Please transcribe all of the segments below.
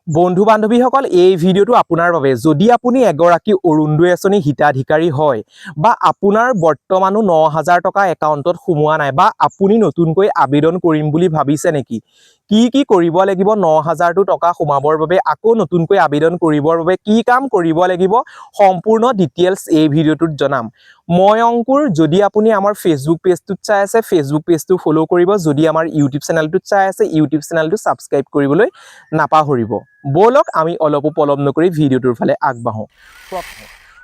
বন্ধু বান্ধৱীসকল এই ভিডিঅ'টো আপোনাৰ বাবে যদি আপুনি এগৰাকী অৰুণোদয় আঁচনি হিতাধিকাৰী হয় বা আপোনাৰ বৰ্তমানো ৯,০০০ টকা একাউণ্টত সোমোৱা নাই বা আপুনি নতুনকৈ আবেদন কৰিম বুলি ভাবিছে নেকি কি কৰিব লাগিব ৯,০০০ টকা সোমাবৰ বাবে আকৌ নতুনকৈ আবেদন কৰিবৰ বাবে কি কাম কৰিব লাগিব সম্পূৰ্ণ ডিটেইলছ এই ভিডিঅ'টোত জনাম মই অংকুৰ যদি আপুনি আমাৰ ফেচবুক পেজটোত চাই আছে ফেচবুক পেজটো ফলো কৰিব যদি আমাৰ ইউটিউব চেনেলটোত চাই আছে ইউটিউব চেনেলটো সাবস্ক্ৰাইব কৰিবলৈ নাপাহৰিব বলক আমি অলপ পলম নকৰি ভিডিঅ'টোৰ ফালে আগবাঢ়ো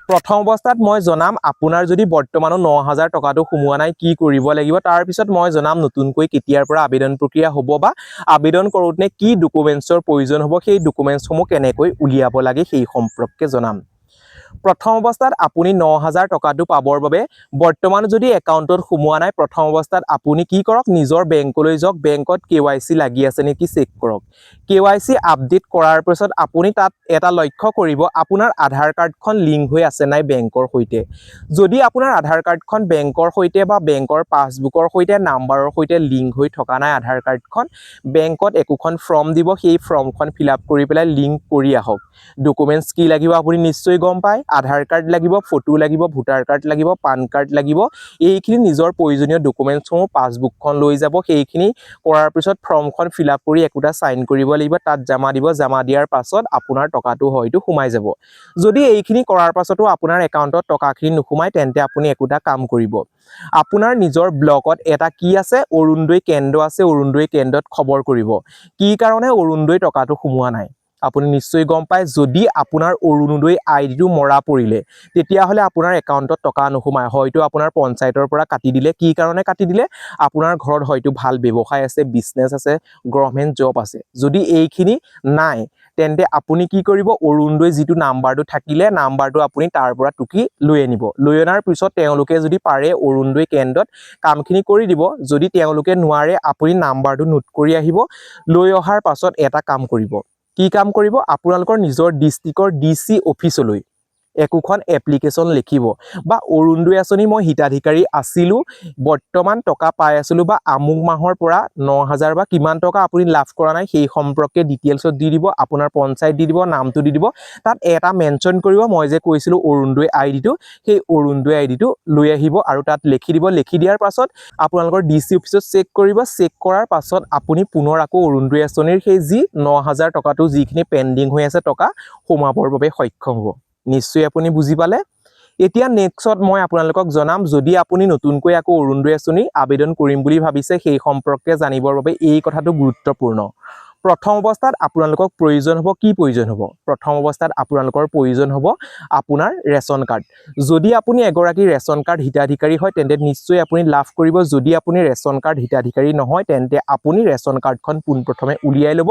প্ৰথম অৱস্থাত মই জনাম আপোনাৰ যদি বৰ্তমানো ৯,০০০ টকাটো সোমোৱা নাই কি কৰিব লাগিব তাৰ পিছত মই জনাম নতুনকৈ কেতিয়াৰ পৰা আবেদন প্ৰক্ৰিয়া হ'ব বা আবেদন কৰোঁতে কি ডকুমেন্টছৰ প্ৰয়োজন হ'ব সেই ডকুমেন্টছসমূহ কেনেকৈ উলিয়াব লাগে সেই সম্পৰ্কে জনাম প্ৰথম অৱস্থাত আপুনি ৯,০০০ টকাটো পাবৰ বাবে বৰ্তমান যদি একাউণ্টত সোমোৱা নাই প্ৰথম অৱস্থাত আপুনি কি কৰক নিজৰ বেংকলৈ যাওক বেংকত KYC লাগি আছে নেকি চেক কৰক KYC আপডেট কৰাৰ পিছত আপুনি তাত এটা লক্ষ্য কৰিব আপোনাৰ আধাৰ কাৰ্ডখন লিংক হৈ আছে নাই বেংকৰ সৈতে যদি আপোনাৰ আধাৰ কাৰ্ডখন বেংকৰ সৈতে বা বেংকৰ পাছবুকৰ সৈতে নাম্বাৰৰ সৈতে লিংক হৈ থকা নাই আধাৰ কাৰ্ডখন বেংকত একোখন ফৰ্ম দিব সেই ফৰ্মখন ফিলআপ কৰি পেলাই লিংক কৰি আহক ডকুমেন্টছ কি লাগিব আপুনি নিশ্চয় গম পায় আধাৰ কাৰ্ড লাগিব ফটো লাগিব ভোটাৰ কাৰ্ড লাগিব পান কাৰ্ড লাগিব এইখিনি নিজৰ প্ৰয়োজনীয় ডকুমেন্টছসমূহ পাছবুকখন লৈ যাব সেইখিনি কৰাৰ পিছত ফৰ্মখন ফিলআপ কৰি একোটা সাইন কৰিব লাগিব তাত জমা দিব জমা দিয়াৰ পাছত আপোনাৰ টকাটো হয়তো সোমাই যাব যদি এইখিনি কৰাৰ পাছতো আপোনাৰ একাউণ্টত টকাখিনি নোসোমায় তেন্তে আপুনি একোটা কাম কৰিব আপোনাৰ নিজৰ ব্লকত এটা কি আছে অৰুণোদয় কেন্দ্ৰ আছে অৰুণোদয় কেন্দ্ৰত খবৰ কৰিব কি কাৰণে অৰুণোদয় টকাটো সোমোৱা নাই আপুনি নিশ্চয় গম পায় যদি আপোনাৰ অৰুণোদয় আইডিটো মৰা পৰিলে তেতিয়া হলে আপোনাৰ একাউণ্টত টকা নোসোমায় হয়তো আপোনাৰ পঞ্চায়তৰ পৰা কাটি দিলে কি কাৰণে কাটি দিলে আপোনাৰ ঘৰত হয়তো ভাল ব্যৱসায় আছে বিজনেছ আছে গভৰ্ণমেণ্ট জব আছে যদি এইখিনি নাই তেন্তে আপুনি কি কৰিব অৰুণোদয় যিটো নাম্বাৰটো থাকিলে নাম্বাৰটো আপুনি তাৰ পৰা টুকি লৈ আনিব লৈ অনাৰ পিছত তেওঁলোকে যদি পাৰে অৰুণোদয় কেন্দ্ৰত কামখিনি কৰি দিব যদি তেওঁলোকে নোৱাৰে আপুনি নাম্বাৰটো নোট কৰি আহিব লৈ অহাৰ পাছত এটা কাম কৰিব কি কাম কৰিব আপোনালোকৰ নিজৰ ডিস্ট্ৰিক্টৰ DC অফিচলৈ একোখন এপ্লিকেশন লিখিব বা অৰুণোদয় আঁচনি মই হিতাধিকাৰী আছিলো বৰ্তমান টকা পাই আছিলো বা আমুক মাহৰ পৰা ৯,০০০ বা কিমান টকা আপুনি লাভ কৰা নাই সেই সম্পৰ্কে ডিটেইলছত দি দিব আপোনাৰ পঞ্চায়ত দি দিব নামটো দি দিব তাত এটা মেনশন কৰিব মই যে কৈছিলো অৰুণোদয় আইডিটো সেই অৰুণোদয় আইডিটো লৈ আহিব আৰু তাত লিখি দিব লিখি দিয়াৰ পাছত আপোনালোকৰ DC অফিচত চেক কৰিব চেক কৰাৰ পাছত আপুনি পুনৰ আকৌ অৰুণোদয় আঁচনিৰ সেই যি ৯,০০০ টকাটো যিখিনি পেন্ডিং হৈ আছে টকা সোমাবৰ বাবে সক্ষম হ'ব নিশ্চয় আপুনি বুজি পালে এতিয়া নেক্সট মই আপোনালোকক জনাম যদি আপুনি নতুনকৈ আকৌ অৰুণোদয় আঁচনি আবেদন কৰিম বুলি ভাবিছে সেই সম্পৰ্কে জানিবৰ বাবে এই কথাটো গুৰুত্বপূৰ্ণ প্ৰথম অৱস্থাত আপোনালোকক প্ৰয়োজন হ'ব কি প্ৰয়োজন হ'ব প্ৰথম অৱস্থাত আপোনালোকৰ প্ৰয়োজন হ'ব আপোনাৰ ৰেচন কাৰ্ড যদি আপুনি এগৰাকী ৰেচন কাৰ্ড হিতাধিকাৰী হয় তেন্তে নিশ্চয় আপুনি লাভ কৰিব যদি আপুনি ৰেচন কাৰ্ড হিতাধিকাৰী নহয় তেন্তে আপুনি ৰেচন কাৰ্ডখন পোনপ্ৰথমে উলিয়াই ল'ব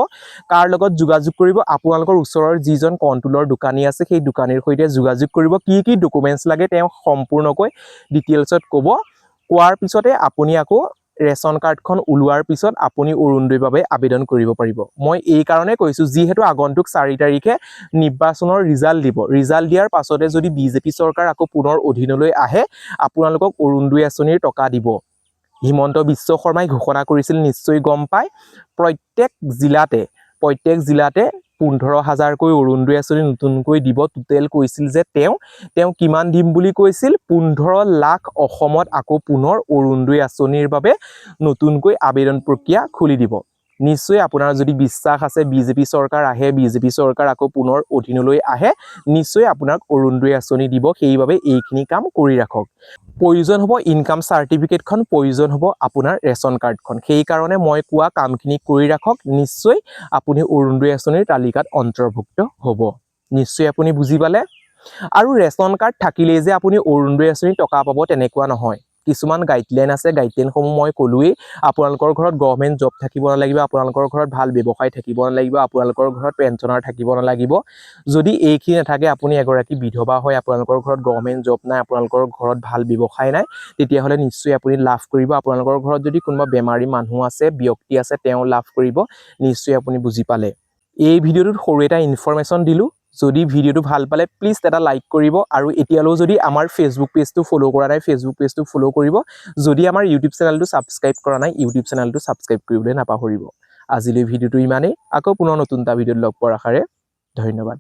কাৰ লগত যোগাযোগ কৰিব আপোনালোকৰ ওচৰৰ যিজন কণ্ট্ৰোলৰ দোকানী আছে সেই দোকানীৰ সৈতে যোগাযোগ কৰিব কি ডকুমেন্টছ লাগে তেওঁ সম্পূৰ্ণকৈ ডিটেইলছত ক'ব কোৱাৰ পিছতে আপুনি আকৌ ৰেচন কাৰ্ডখন উলোৱাৰ পিছত আপুনি অৰুণোদয়ৰ বাবে আবেদন কৰিব পাৰিব মই এই কাৰণে কৈছো যিহেতু আগন্তুক 4 তাৰিখে নিৰ্বাচনৰ ৰিজাল্ট দিব ৰিজাল্ট দিয়াৰ পাছতে যদি বিজেপি চৰকাৰ আকৌ পুনৰ অধীনলৈ আহে আপোনালোকক অৰুণোদয় আঁচনিৰ টকা দিব হিমন্ত বিশ্ব শৰ্মাই ঘোষণা কৰিছিল নিশ্চয় গম পায় প্ৰত্যেক জিলাতে 15,000কৈ অৰুণোদয় আঁচনি নতুনকৈ দিব টোটেল কৈছিল যে তেওঁ কিমান দিম বুলি কৈছিল 15 লাখ অসমত আকৌ পুনৰ অৰুণোদয় আঁচনিৰ বাবে নতুনকৈ আবেদন প্ৰক্ৰিয়া খুলি দিব নিশ্চয় আপোনাৰ যদি বিশ্বাস আছে বিজেপি চৰকাৰ আহে বিজেপি চৰকাৰ আকৌ পুনৰ অধীনলৈ আহে নিশ্চয় আপোনাক অৰুণোদয় আঁচনি দিব সেইবাবে এইখিনি কাম কৰি ৰাখক প্ৰয়োজন হ'ব ইনকাম সাৰ্টিফিকেটখন প্ৰয়োজন হ'ব আপোনাৰ ৰেচন কাৰ্ডখন সেই কাৰণে মই কোৱা কামখিনি কৰি ৰাখক নিশ্চয় আপুনি অৰুণোদয় আঁচনিৰ তালিকাত অন্তৰ্ভুক্ত হ'ব নিশ্চয় আপুনি বুজি পালে আৰু ৰেচন কাৰ্ড থাকিলেই যে আপুনি অৰুণোদয় আঁচনি টকা পাব তেনেকুৱা নহয় কিছুমান গাইডলাইন আছে গাইডলাইনসমূহ মই ক'লোৱেই আপোনালোকৰ ঘৰত গভৰ্ণমেণ্ট জব থাকিব নালাগিব আপোনালোকৰ ঘৰত ভাল ব্যৱসায় থাকিব নালাগিব আপোনালোকৰ ঘৰত পেঞ্চনাৰ থাকিব নালাগিব যদি এইখিনি নাথাকে আপুনি এগৰাকী বিধৱা হয় আপোনালোকৰ ঘৰত গভৰ্ণমেণ্ট জব নাই আপোনালোকৰ ঘৰত ভাল ব্যৱসায় নাই তেতিয়াহ'লে নিশ্চয় আপুনি লাভ কৰিব আপোনালোকৰ ঘৰত যদি কোনোবা বেমাৰী মানুহ আছে ব্যক্তি আছে তেওঁ লাভ কৰিব নিশ্চয় আপুনি বুজি পালে এই ভিডিঅ'টোত সৰু এটা ইনফৰমেশ্যন দিলো যদি ভিডিঅ'টো ভাল পালে প্লিজ এটা লাইক কৰিব আৰু এতিয়ালৈ যদি আমাৰ ফেচবুক পেজটো ফলো কৰা নাই ফেচবুক পেজটো ফলো কৰিব যদি আমাৰ ইউটিউব চেনেলটো সাবস্ক্ৰাইব কৰা নাই ইউটিউব চেনেলটো সাবস্ক্ৰাইব কৰিবলৈ নাপাহৰিব আজিলৈ ভিডিঅ'টো ইমানেই, আকৌ পুনৰ নতুন এটা ভিডিঅ'ত লগ পোৱাৰ আশাৰে ধন্যবাদ।